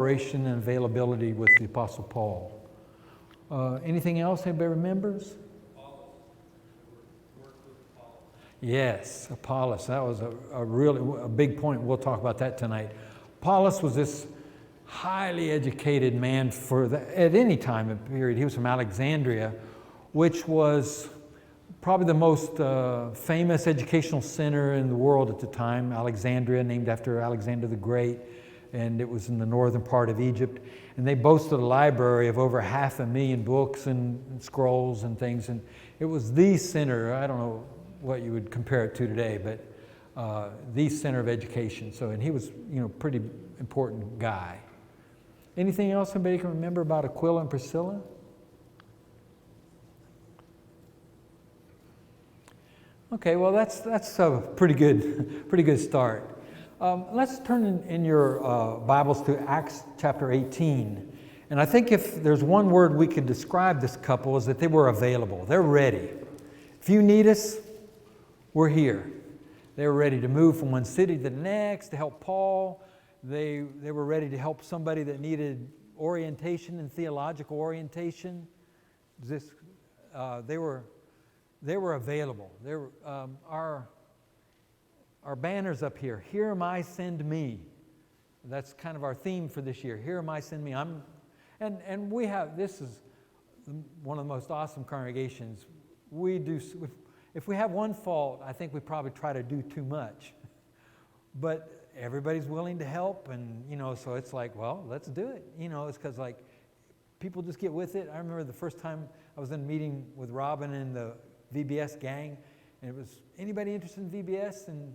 and availability with the Apostle Paul. Anything else anybody remembers? Yes, Apollos. That was a really big point. We'll talk about that tonight. Apollos was this highly educated man at any time and period. He was from Alexandria, which was probably the most famous educational center in the world at the time. Alexandria, named after Alexander the Great, and it was in the northern part of Egypt. And they boasted a library of over 500,000 books and scrolls and things. And it was the center. I don't know what you would compare it to today, but the center of education. So, and he was, pretty important guy. Anything else anybody can remember about Aquila and Priscilla? Okay, well that's a pretty good start. Let's turn in your Bibles to Acts chapter 18. And I think if there's one word we could describe this couple is that they were available. They're ready. If you need us, we're here. They were ready to move from one city to the next to help Paul. They were ready to help somebody that needed orientation and theological orientation. They were available. Our banner's up here. Here am I, send me. That's kind of our theme for this year. Here am I, send me. And we have, this is one of the most awesome congregations. If we have one fault, I think we probably try to do too much. But everybody's willing to help, and so it's like, well, let's do it. It's because people just get with it. I remember the first time I was in a meeting with Robin and the VBS gang, and it was, anybody interested in VBS? And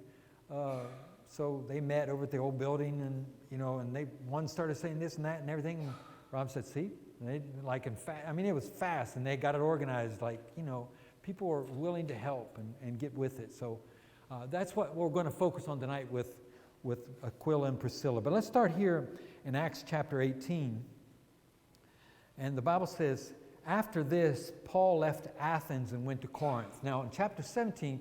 so they met over at the old building, and and one started saying this and that and everything. And Rob said, "See," and they it was fast, and they got it organized. People were willing to help and get with it. So that's what we're going to focus on tonight with Aquila and Priscilla. But let's start here in Acts chapter 18. And the Bible says, after this, Paul left Athens and went to Corinth. Now, in chapter 17,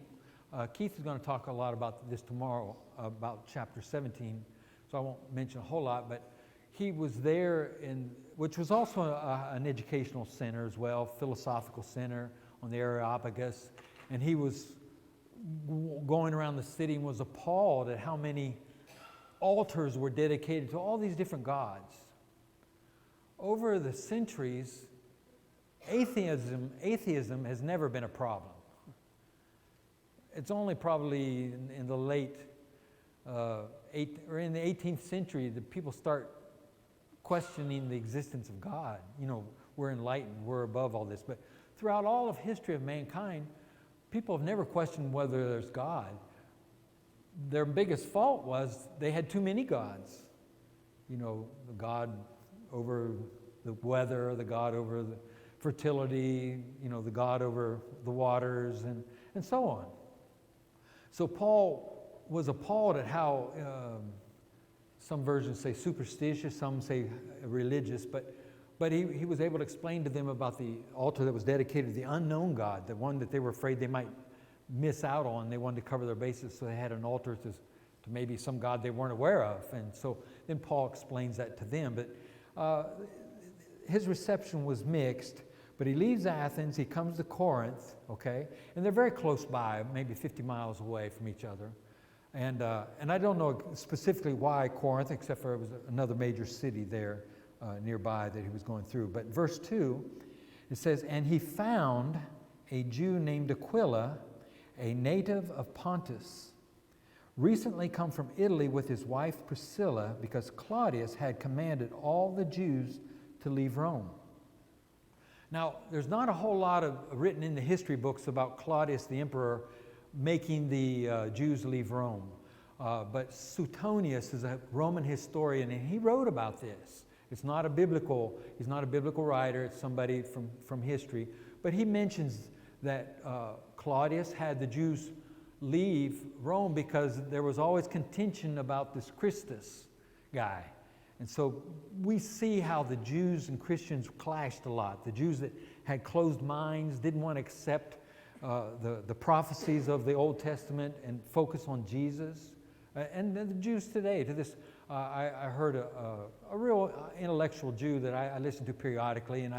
Keith is going to talk a lot about this tomorrow, about chapter 17, so I won't mention a whole lot, but he was there, which was also an educational center as well, philosophical center on the Areopagus, and he was going around the city and was appalled at how many altars were dedicated to all these different gods. Over the centuries, atheism has never been a problem. It's only probably in the late in the 18th century that people start questioning the existence of God. We're enlightened, we're above all this. But throughout all of history of mankind, people have never questioned whether there's God. Their biggest fault was they had too many gods. The God over the weather, the God over the fertility, the God over the waters, and so on. So Paul was appalled at how, some versions say superstitious, some say religious, but he was able to explain to them about the altar that was dedicated to the unknown God, the one that they were afraid they might miss out on. They wanted to cover their bases, so they had an altar to maybe some God they weren't aware of. And so then Paul explains that to them. But his reception was mixed. But he leaves Athens, he comes to Corinth, okay? And they're very close by, maybe 50 miles away from each other. And I don't know specifically why Corinth, except for it was another major city there nearby that he was going through. But verse 2, it says, "And he found a Jew named Aquila, a native of Pontus, recently come from Italy with his wife Priscilla, because Claudius had commanded all the Jews to leave Rome." Now, there's not a whole lot written in the history books about Claudius the emperor making the Jews leave Rome. But Suetonius is a Roman historian, and he wrote about this. He's not a biblical writer, it's somebody from history. But he mentions that Claudius had the Jews leave Rome because there was always contention about this Christus guy. And so we see how the Jews and Christians clashed a lot. The Jews that had closed minds, didn't want to accept the prophecies of the Old Testament and focus on Jesus. And the Jews today, to this I heard a real intellectual Jew that I listen to periodically, and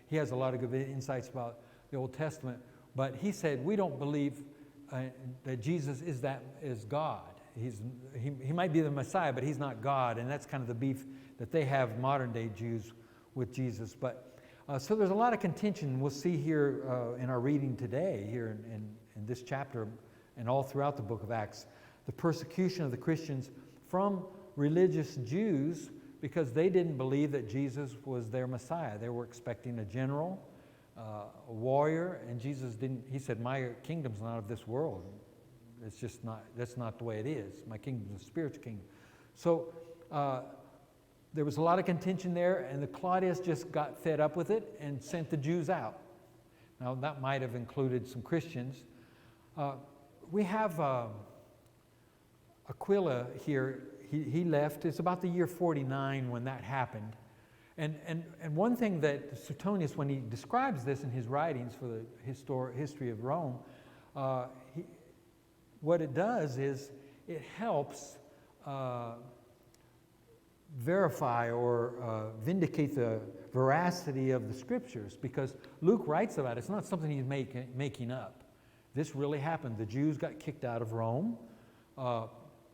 he has a lot of good insights about the Old Testament. But he said, we don't believe that Jesus is God. He might be the Messiah, but he's not God. And that's kind of the beef that they have, modern day Jews, with Jesus. But so there's a lot of contention we'll see here in our reading today, here in this chapter and all throughout the book of Acts. The persecution of the Christians from religious Jews because they didn't believe that Jesus was their Messiah. They were expecting a general, a warrior, and Jesus didn't. He said, my kingdom's not of this world. It's just not, that's not the way it is. My kingdom's a spiritual kingdom. So there was a lot of contention there, and the Claudius just got fed up with it and sent the Jews out. Now, that might have included some Christians. We have Aquila here. He left. It's about the year 49 when that happened. And one thing that Suetonius, when he describes this in his writings for the history of Rome, what it does is it helps verify or vindicate the veracity of the Scriptures, because Luke writes about it. It's not something he's making up. This really happened. The Jews got kicked out of Rome.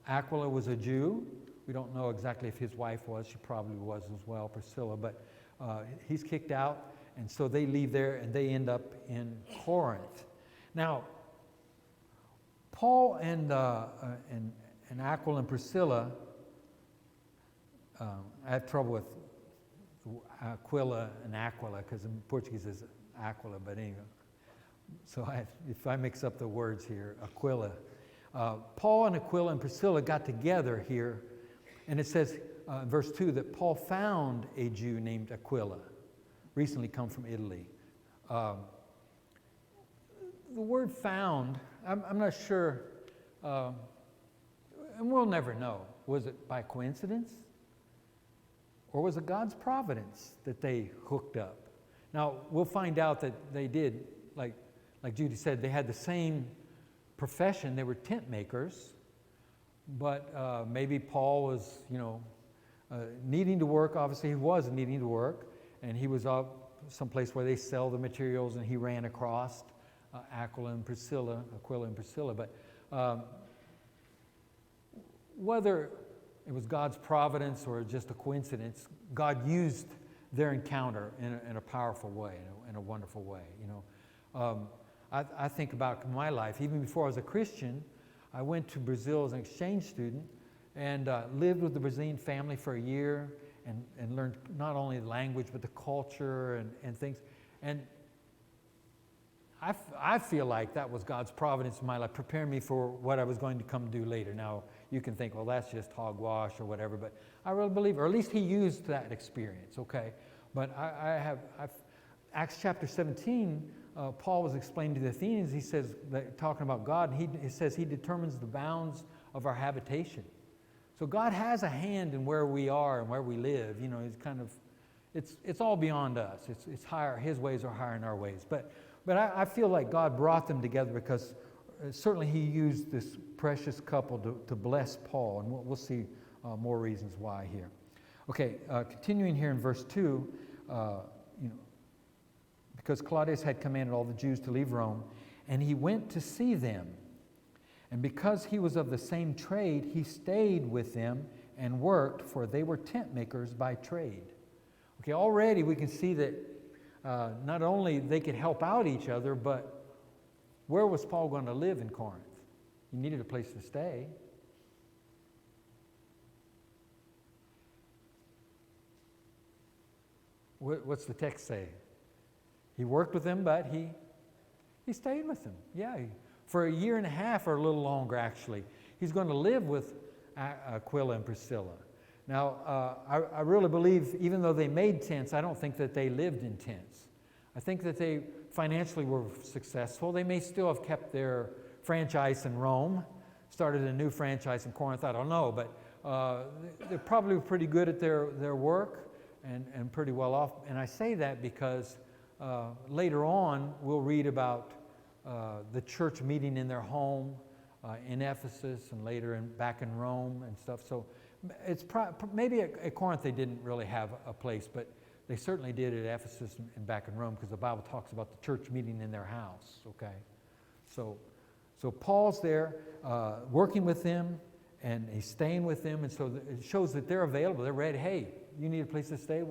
Aquila was a Jew. We don't know exactly if his wife was. She probably was as well, Priscilla. But he's kicked out, and so they leave there, and they end up in Corinth. Now, Paul and Aquila and Priscilla, I have trouble with Aquila and Aquila, because in Portuguese it's Aquila, but anyway. So if I mix up the words here, Aquila. Paul and Aquila and Priscilla got together here, and it says in verse 2 that Paul found a Jew named Aquila, recently come from Italy. The word found, I'm not sure, and we'll never know. Was it by coincidence? Or was it God's providence that they hooked up? Now, we'll find out that they did, like Judy said, they had the same profession. They were tent makers, but maybe Paul was, needing to work. Obviously, he was needing to work, and he was up someplace where they sell the materials, and he ran across Aquila and Priscilla. But whether it was God's providence or just a coincidence, God used their encounter in a powerful way, in a wonderful way. I think about my life. Even before I was a Christian, I went to Brazil as an exchange student and lived with the Brazilian family for a year and learned not only the language but the culture and things. And I feel like that was God's providence in my life, preparing me for what I was going to come do later. Now, you can think, well, that's just hogwash or whatever, but I really believe, or at least he used that experience, okay? But Acts chapter 17, Paul was explaining to the Athenians, he says, talking about God, he says he determines the bounds of our habitation. So God has a hand in where we are and where we live. He's kind of, it's all beyond us. It's higher, his ways are higher than our ways. But I feel like God brought them together because certainly he used this precious couple to bless Paul, and we'll see more reasons why here. Okay, continuing here in verse 2, because Claudius had commanded all the Jews to leave Rome, and he went to see them. And because he was of the same trade, he stayed with them and worked, for they were tent makers by trade. Okay, already we can see that not only they could help out each other, but where was Paul going to live in Corinth? He needed a place to stay. What's the text say? He worked with them, but he stayed with them. Yeah, for a year and a half or a little longer, actually. He's going to live with Aquila and Priscilla. Now, I really believe, even though they made tents, I don't think that they lived in tents. I think that they financially were successful. They may still have kept their franchise in Rome, started a new franchise in Corinth, I don't know, but they're probably pretty good at their work and pretty well off. And I say that because later on we'll read about the church meeting in their home in Ephesus and later back in Rome and stuff. So Maybe at Corinth they didn't really have a place, but they certainly did at Ephesus and back in Rome, because the Bible talks about the church meeting in their house, okay? So Paul's there working with them, and he's staying with them, and so it shows that they're available. They're ready. Hey, you need a place to stay?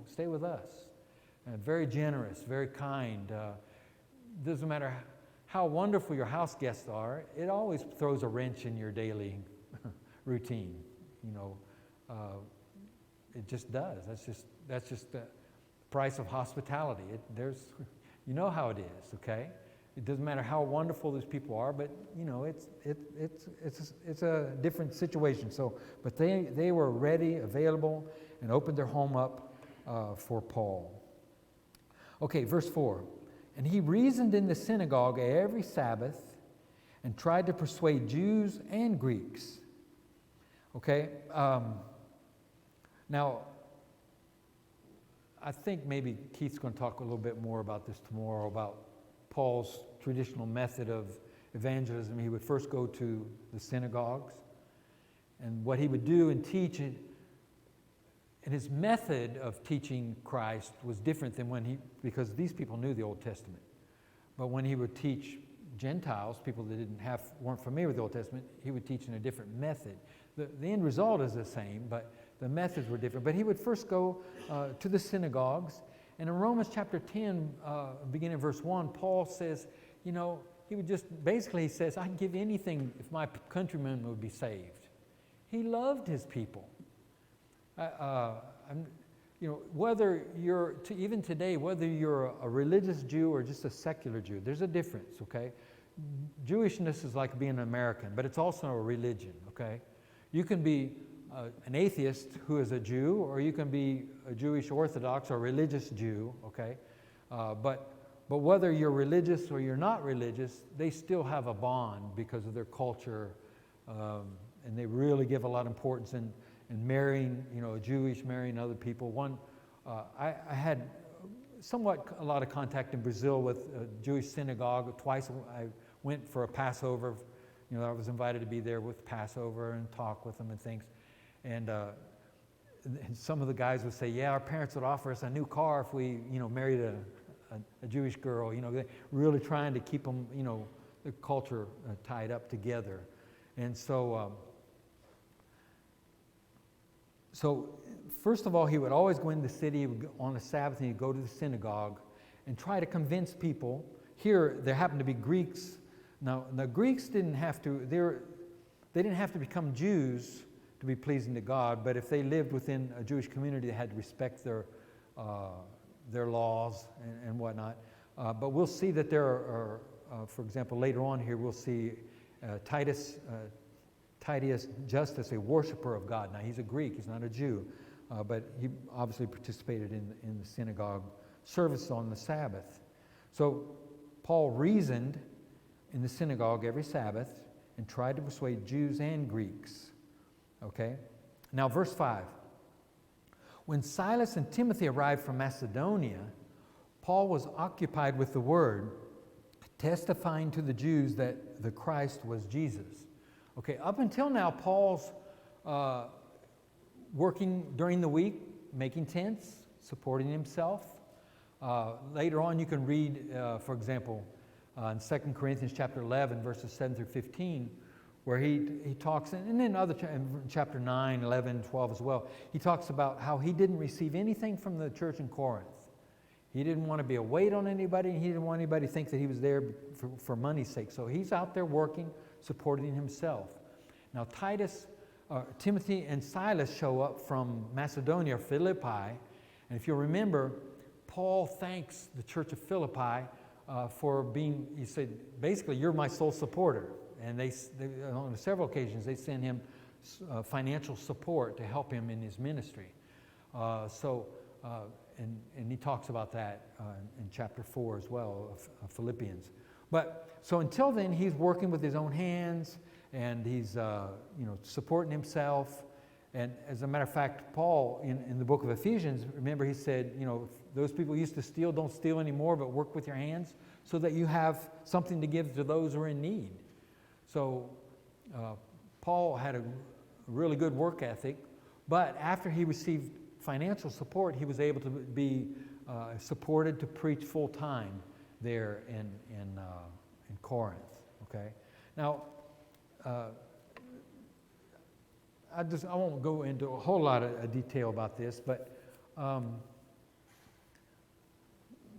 Stay with us. Very generous, very kind. Doesn't matter how wonderful your house guests are, it always throws a wrench in your daily routine. It just does. That's just the price of hospitality. You know how it is, okay? It doesn't matter how wonderful these people are, but it's a different situation. But they were ready, available, and opened their home up for Paul. Okay, verse 4. And he reasoned in the synagogue every Sabbath and tried to persuade Jews and Greeks. Okay, now I think maybe Keith's going to talk a little bit more about this tomorrow, about Paul's traditional method of evangelism. He would first go to the synagogues, and what he would do and teach, and his method of teaching Christ was different than because these people knew the Old Testament. But when he would teach Gentiles, people that weren't familiar with the Old Testament, he would teach in a different method. The end result is the same, but the methods were different. But he would first go to the synagogues. And in Romans chapter 10, beginning in verse 1, Paul says, he says, I'd give anything if my countrymen would be saved. He loved his people. Whether even today, whether you're a religious Jew or just a secular Jew, there's a difference, okay? Jewishness is like being an American, but it's also a religion, okay? You can be an atheist who is a Jew, or you can be a Jewish Orthodox or religious Jew, okay? But whether you're religious or you're not religious, they still have a bond because of their culture, and they really give a lot of importance in marrying, a Jewish marrying other people. I had a lot of contact in Brazil with a Jewish synagogue. Twice I went for a Passover. I was invited to be there with Passover and talk with them and things. And some of the guys would say, yeah, our parents would offer us a new car if we, married a Jewish girl. They're really trying to keep them, the culture tied up together. And so first of all, he would always go into the city on the Sabbath, and he'd go to the synagogue and try to convince people. Here, there happened to be Greeks. Now, the Greeks didn't have to become Jews to be pleasing to God, but if they lived within a Jewish community, they had to respect their laws and whatnot. But we'll see that there are, for example, later on here, we'll see Titus Justus, a worshiper of God. Now, he's a Greek, he's not a Jew, but he obviously participated in the synagogue service on the Sabbath. So Paul reasoned in the synagogue every Sabbath and tried to persuade Jews and Greeks. Okay? Now, verse 5. When Silas and Timothy arrived from Macedonia, Paul was occupied with the word, testifying to the Jews that the Christ was Jesus. Okay, up until now, Paul's working during the week, making tents, supporting himself. Later on, you can read, for example, in 2 Corinthians chapter 11, verses 7 through 15, where he talks, and then in chapter 9, 11, 12 as well, he talks about how he didn't receive anything from the church in Corinth. He didn't want to be a weight on anybody, and he didn't want anybody to think that he was there for money's sake. So he's out there working, supporting himself. Now Timothy and Silas show up from Macedonia, Philippi, and if you'll remember, Paul thanks the church of Philippi for being, he said, basically, you're my sole supporter. And they on several occasions, they send him financial support to help him in his ministry. And he talks about that in chapter 4 as well of Philippians. But so until then, he's working with his own hands, and he's supporting himself. And as a matter of fact, Paul in the book of Ephesians, remember he said, if those people used to steal, don't steal anymore, but work with your hands so that you have something to give to those who are in need. So Paul had a really good work ethic. But after he received financial support, he was able to be supported to preach full time there in Corinth. Okay. Now, I won't go into a whole lot of detail about this, but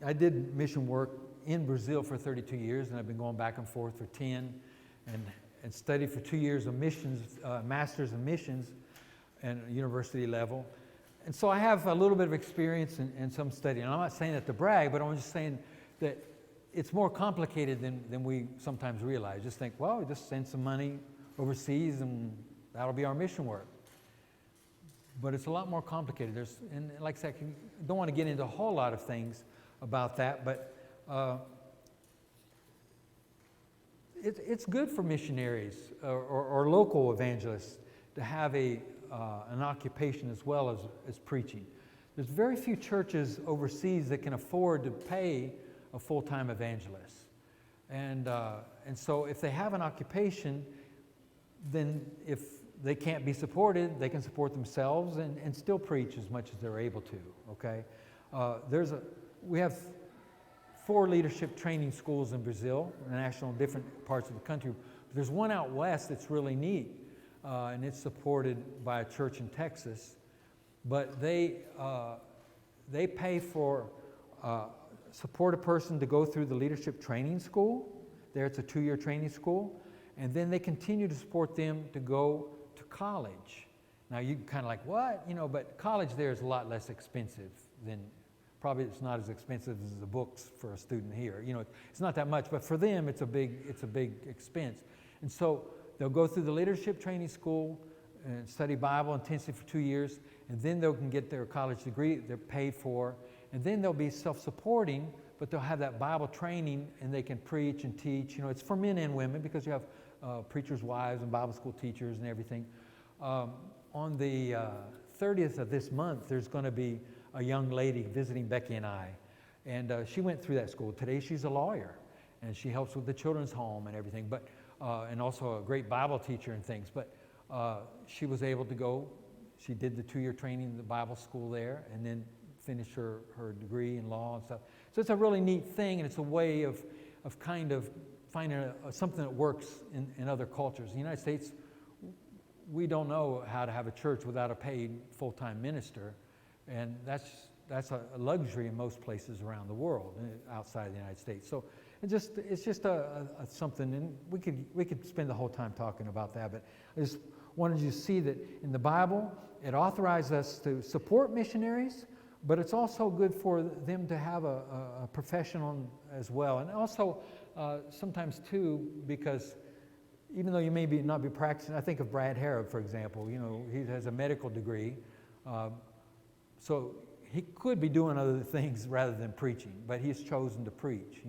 I did mission work in Brazil for 32 years, and I've been going back and forth for 10, and studied for 2 years of missions, Masters of Missions, and university level. And so I have a little bit of experience in some study. And I'm not saying that to brag, but I'm just saying that it's more complicated than we sometimes realize. Just think, well, just send some money overseas and that'll be our mission work. But it's a lot more complicated. And like I said, I don't want to get into a whole lot of things about that, but it's good for missionaries or local evangelists to have an occupation as well as preaching. There's very few churches overseas that can afford to pay a full-time evangelist. And so if they have an occupation, then if they can't be supported, they can support themselves and still preach as much as they're able to, okay? We have 4 leadership training schools in Brazil, national, different parts of the country. There's one out west that's really neat, and it's supported by a church in Texas. But they pay for support a person to go through the leadership training school. There, it's a 2-year training school, and then they continue to support them to go to college. Now you kind of like, what? But college there is a lot less expensive than. Probably it's not as expensive as the books for a student here. It's not that much, but for them it's a big expense. And so they'll go through the leadership training school and study Bible intensively for 2 years, and then they can get their college degree. They're paid for, and then they'll be self-supporting, but they'll have that Bible training, and they can preach and teach. It's for men and women because you have preachers' wives and Bible school teachers and everything. On the 30th of this month, there's going to be a young lady visiting Becky and I, and she went through that school. Today she's a lawyer, and she helps with the children's home and everything, but and also a great Bible teacher and things. But she was able to go. She did the 2-year training in the Bible school there, and then finished her degree in law and stuff. So it's a really neat thing, and it's a way of kind of finding something that works in other cultures. In the United States, we don't know how to have a church without a paid full-time minister. And that's a luxury in most places around the world, outside of the United States. So it's just a something, and we could spend the whole time talking about that. But I just wanted you to see that in the Bible, it authorizes us to support missionaries, but it's also good for them to have a professional as well. And also sometimes too, because even though you may not be practicing, I think of Brad Harrod, for example. He has a medical degree. So he could be doing other things rather than preaching, but he's chosen to preach.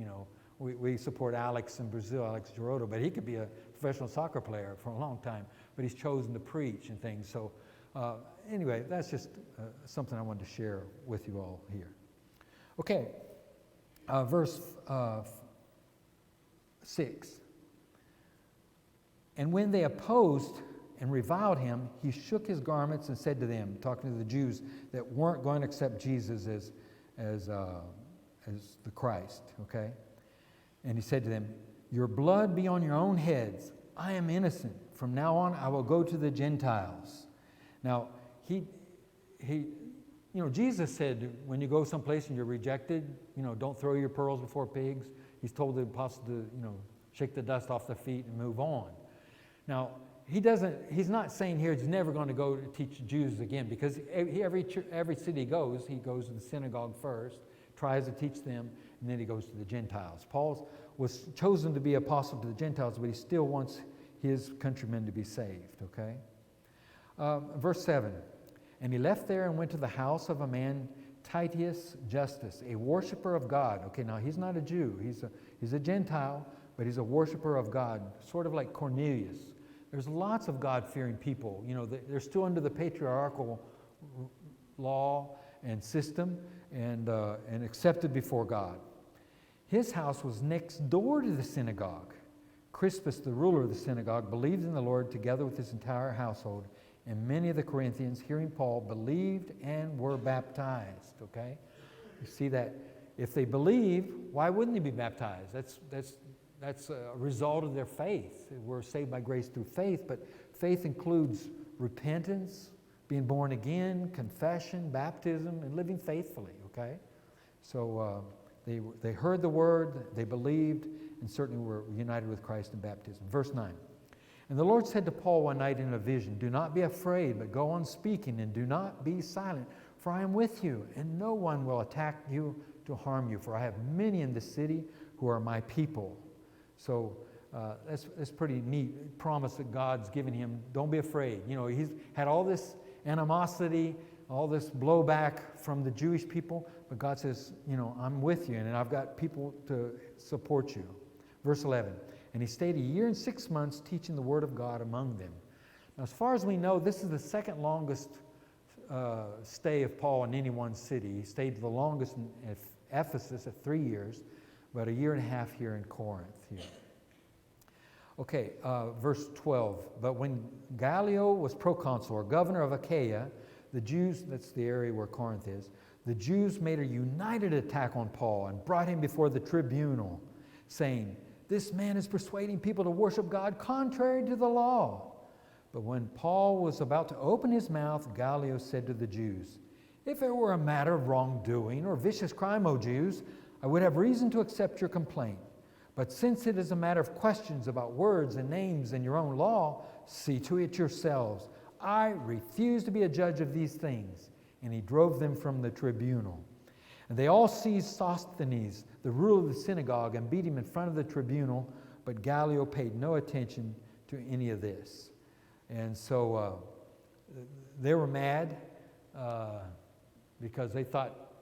We support Alex in Brazil, Alex Giroto, but he could be a professional soccer player for a long time, but he's chosen to preach and things. So anyway, that's just something I wanted to share with you all here. Okay, verse 6. And when they opposed and reviled him, he shook his garments and said to them, talking to the Jews that weren't going to accept Jesus as the Christ, okay? And he said to them, your blood be on your own heads. I am innocent. From now on, I will go to the Gentiles. Now, Jesus said, when you go someplace and you're rejected, don't throw your pearls before pigs. He's told the apostles to, shake the dust off their feet and move on. Now, he's not saying here he's never going to go to teach Jews again, because every city he goes to the synagogue first, tries to teach them, and then he goes to the Gentiles. Paul was chosen to be apostle to the Gentiles, but he still wants his countrymen to be saved, okay? Verse 7, and he left there and went to the house of a man, Titius Justus, a worshiper of God. Okay, now he's not a Jew. He's a Gentile, but he's a worshiper of God, sort of like Cornelius. There's lots of God-fearing people. They're still under the patriarchal law and system and accepted before God. His house was next door to the synagogue. Crispus, the ruler of the synagogue, believed in the Lord together with his entire household. And many of the Corinthians, hearing Paul, believed and were baptized. Okay? You see that if they believe, why wouldn't they be baptized? That's a result of their faith. We're saved by grace through faith, but faith includes repentance, being born again, confession, baptism, and living faithfully. Okay? So they heard the word, they believed, and certainly were united with Christ in baptism. Verse 9. And the Lord said to Paul one night in a vision, do not be afraid, but go on speaking, and do not be silent, for I am with you, and no one will attack you to harm you, for I have many in the city who are my people. So that's pretty neat promise that God's given him. Don't be afraid. You know, he's had all this animosity, all this blowback from the Jewish people, but God says, you know, I'm with you, and I've got people to support you. Verse 11. And he stayed 1 year and 6 months teaching the word of God among them. Now, as far as we know, this is the second longest stay of Paul in any one city. He stayed the longest in Ephesus at 3 years, but 1.5 years here in Corinth. Here. Okay, verse 12. But when Gallio was proconsul, or governor of Achaia, the Jews, that's the area where Corinth is, the Jews made a united attack on Paul and brought him before the tribunal, saying, this man is persuading people to worship God contrary to the law. But when Paul was about to open his mouth, Gallio said to the Jews, if it were a matter of wrongdoing or vicious crime, O Jews, I would have reason to accept your complaint. But since it is a matter of questions about words and names and your own law, see to it yourselves. I refuse to be a judge of these things. And he drove them from the tribunal. And they all seized Sosthenes, the ruler of the synagogue, and beat him in front of the tribunal, but Gallio paid no attention to any of this. And so they were mad because they thought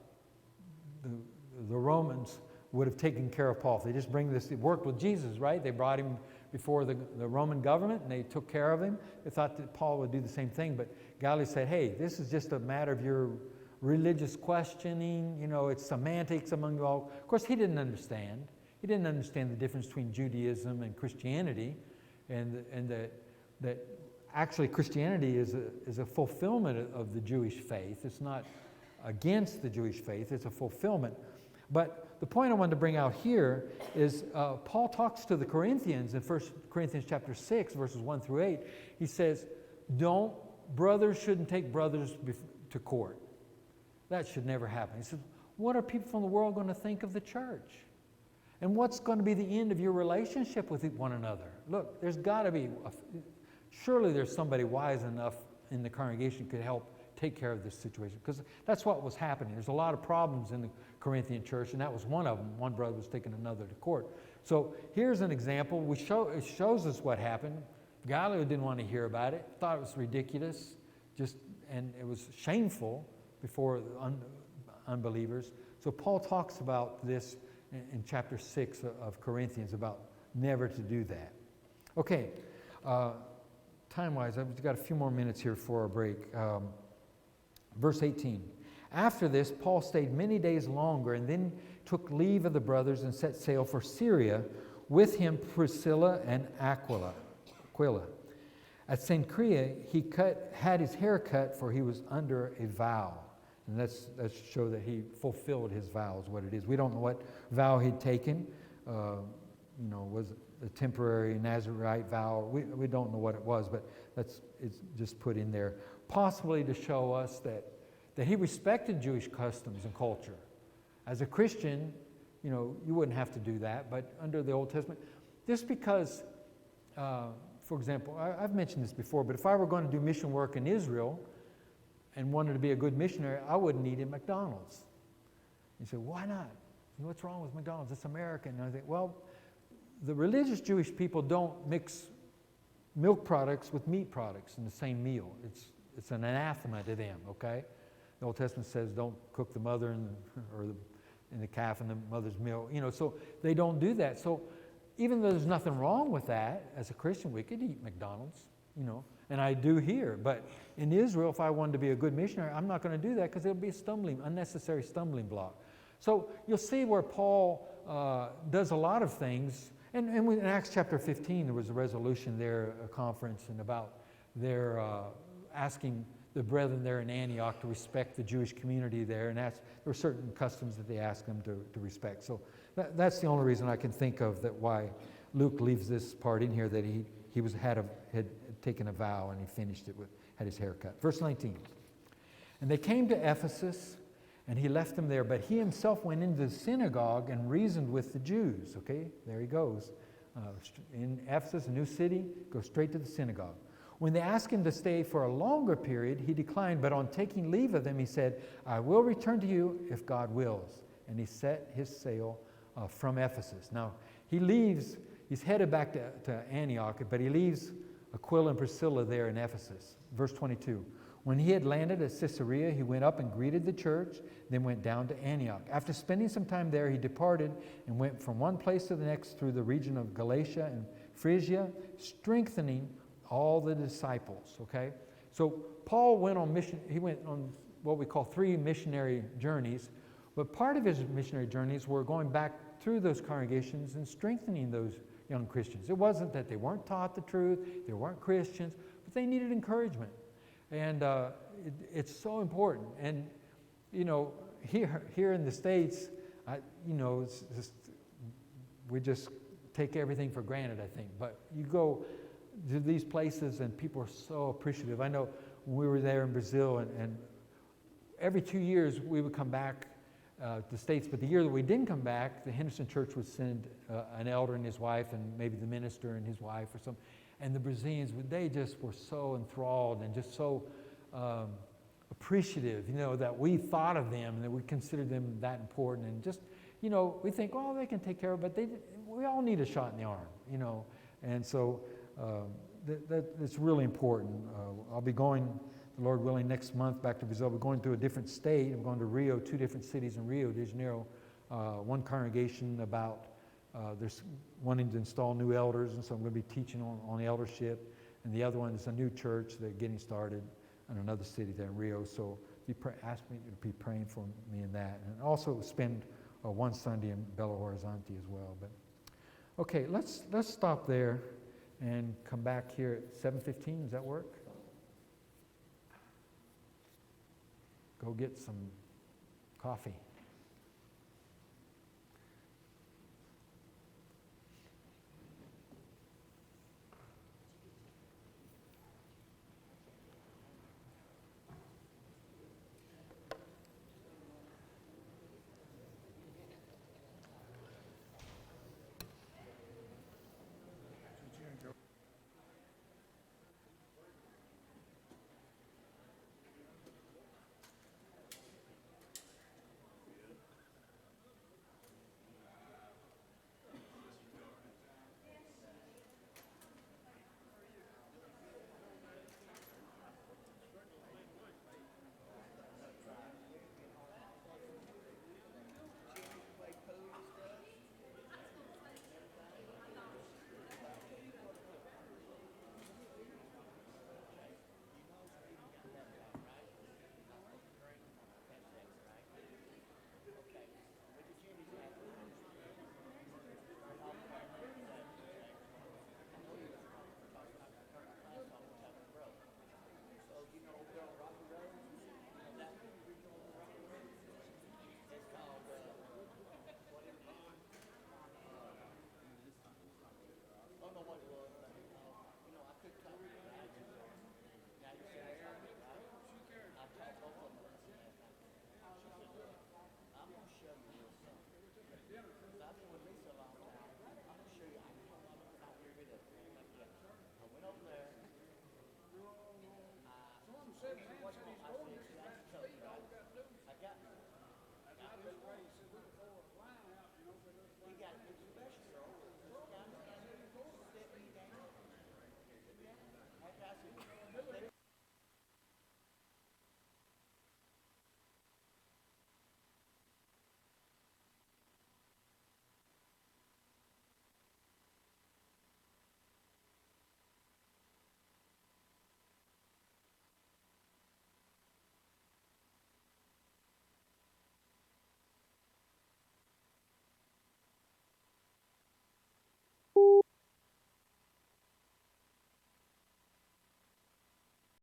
the Romans would have taken care of Paul. If they just bring this, it worked with Jesus, right? They brought him before the Roman government, and they took care of him. They thought that Paul would do the same thing, but Gallio said, hey, this is just a matter of your religious questioning, you know, it's semantics among you all. Of course, he didn't understand. He didn't understand the difference between Judaism and Christianity, and that actually Christianity is a fulfillment of the Jewish faith. It's not against the Jewish faith, it's a fulfillment. But the point I wanted to bring out here is Paul talks to the Corinthians in 1 Corinthians chapter 6, verses 1 through 8. He says, brothers shouldn't take brothers to court. That should never happen. He says, what are people from the world going to think of the church? And what's going to be the end of your relationship with one another? Look, there's got to be, surely there's somebody wise enough in the congregation who could help take care of this situation, because that's what was happening. There's a lot of problems in the Corinthian church, and that was one of them. One brother was taking another to court. So here's an example. It shows us what happened. Gallio didn't want to hear about it, thought it was ridiculous, and it was shameful before unbelievers. So Paul talks about this in chapter 6 of Corinthians, about never to do that. Okay, time-wise, I've got a few more minutes here for our break. Verse 18. After this, Paul stayed many days longer and then took leave of the brothers and set sail for Syria, with him Priscilla and Aquila. At Cenchrea, he had his hair cut, for he was under a vow. And that's show that he fulfilled his vow is what it is. We don't know what vow he'd taken. Was it a temporary Nazirite vow? We don't know what it was, but it's just put in there, possibly to show us that he respected Jewish customs and culture. As a Christian, you wouldn't have to do that, but under the Old Testament, just because, for example, I've mentioned this before, but if I were going to do mission work in Israel and wanted to be a good missionary, I wouldn't eat at McDonald's. You say, why not? What's wrong with McDonald's? It's American. And I think, well, the religious Jewish people don't mix milk products with meat products in the same meal. It's an anathema to them, okay? The Old Testament says don't cook the mother in the calf and the mother's milk. So they don't do that. So even though there's nothing wrong with that, as a Christian, we could eat McDonald's, and I do here. But in Israel, if I wanted to be a good missionary, I'm not going to do that because it'll be unnecessary stumbling block. So you'll see where Paul does a lot of things. And in Acts chapter 15, there was a resolution there, a conference, and about their asking the brethren there in Antioch to respect the Jewish community there, and there were certain customs that they asked them to respect. So that's the only reason I can think of that why Luke leaves this part in here, that he had taken a vow and he finished it had his hair cut. Verse 19. And they came to Ephesus, and he left them there, but he himself went into the synagogue and reasoned with the Jews. Okay, there he goes. In Ephesus, a new city, goes straight to the synagogue. When they asked him to stay for a longer period, he declined, but on taking leave of them, he said, I will return to you if God wills. And he set his sail from Ephesus. Now, he's headed back to Antioch, but he leaves Aquila and Priscilla there in Ephesus. Verse 22. When he had landed at Caesarea, he went up and greeted the church, then went down to Antioch. After spending some time there, he departed and went from one place to the next through the region of Galatia and Phrygia, strengthening all the disciples. Okay? So Paul went on mission. He went on what we call 3 missionary journeys, but part of his missionary journeys were going back through those congregations and strengthening those young Christians. It wasn't that they weren't taught the truth, they weren't Christians, but they needed encouragement. And it's so important. And, you know, here in the States, it's just, we just take everything for granted, I think. But you go to these places and people are so appreciative. I know when we were there in Brazil, and every 2 years we would come back to the States. But the year that we didn't come back, the Henderson Church would send an elder and his wife, and maybe the minister and his wife or something. And the Brazilians, they just were so enthralled and just so appreciative, that we thought of them and that we considered them that important. And just, we think, well, they can take care of it, but we all need a shot in the arm, And so that's really important. I'll be going, the Lord willing, next month back to Brazil. We're going to a different state. I'm going to Rio, 2 different cities in Rio de Janeiro. One congregation about there's wanting to install new elders, and so I'm going to be teaching on eldership. And the other one is a new church that's getting started in another city there in Rio. So ask me to be praying for me in that. And also spend one Sunday in Belo Horizonte as well. But okay, let's stop there and come back here at 7:15. Does that work? Go get some coffee.